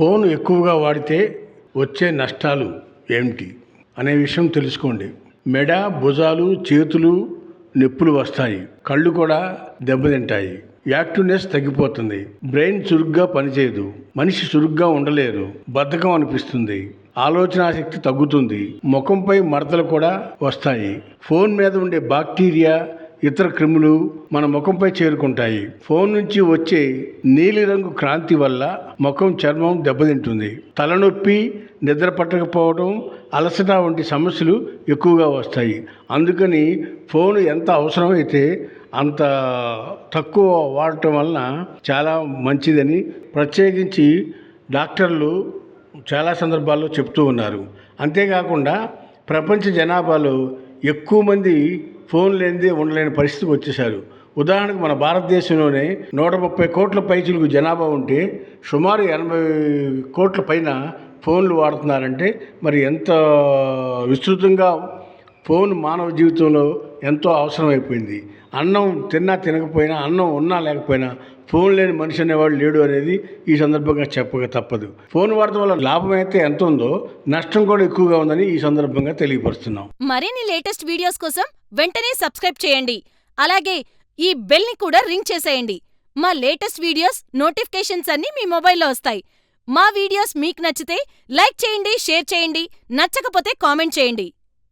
Phone ఎక్కువగా వాడితే వచ్చే నష్టాలు ఏమిటి అనే విషయం తెలుసుకోండి. మెడ, భుజాలు, చేతులు నొప్పులు వస్తాయి. కళ్ళు కూడా దెబ్బతింటాయి. యాక్టివ్నెస్ తగ్గిపోతుంది. బ్రెయిన్ చురుగ్గా పనిచేయదు. మనిషి చురుగ్గా ఉండలేరు. బద్ధకం అనిపిస్తుంది. ఆలోచన శక్తి తగ్గుతుంది. ముఖంపై మడతలు కూడా వస్తాయి. ఫోన్ మీద ఉండే బాక్టీరియా, ఇతర క్రిములు మన ముఖంపై చేరుకుంటాయి. ఫోన్ నుంచి వచ్చే నీలిరంగు కాంతి వల్ల ముఖం, చర్మం దెబ్బతింటుంది. తలనొప్పి, నిద్ర పట్టకపోవడం, అలసట వంటి సమస్యలు ఎక్కువగా వస్తాయి. అందుకని ఫోన్ ఎంత అవసరమైతే అంత తక్కువ వాడటం వలన చాలా మంచిదని ప్రత్యేకించి డాక్టర్లు చాలా సందర్భాల్లో చెప్తూ ఉన్నారు. అంతేకాకుండా ప్రపంచ జనాభాలో ఎక్కువ మంది ఫోన్ లేనిదే ఉండలేని పరిస్థితికి వచ్చేసారు. ఉదాహరణకు మన భారతదేశంలోనే 130 కోట్ల పైచిలకు జనాభా ఉంటే సుమారు 80 కోట్ల పైన ఫోన్లు వాడుతున్నారంటే మరి ఎంత విస్తృతంగా ఫోన్ మానవ జీవితంలో ఎంతో అవసరమైపోయింది. అన్నం తిన్నా తినకపోయినా, అన్నం ఉన్నా లేకపోయినా ఫోన్ లేని మనిషి అనేవాడు లేడు అనేది ఈ సందర్భంగా చెప్పక తప్పదు. ఫోన్ వాడటం వల్ల లాభం అయితే ఎంత ఉందో నష్టం కూడా ఎక్కువగా ఉందని ఈ సందర్భంగా తెలియపరుస్తున్నాం. మరిన్ని లేటెస్ట్ వీడియోస్ కోసం వెంటనే సబ్స్క్రైబ్ చేయండి. అలాగే ఈ బెల్ ని కూడా రింగ్ చేసేయండి. మా లేటెస్ట్ వీడియోస్ నోటిఫికేషన్స్ అన్నీ మీ మొబైల్లో వస్తాయి. మా వీడియోస్ మీకు నచ్చితే లైక్ చేయండి, షేర్ చేయండి. నచ్చకపోతే కామెంట్ చేయండి.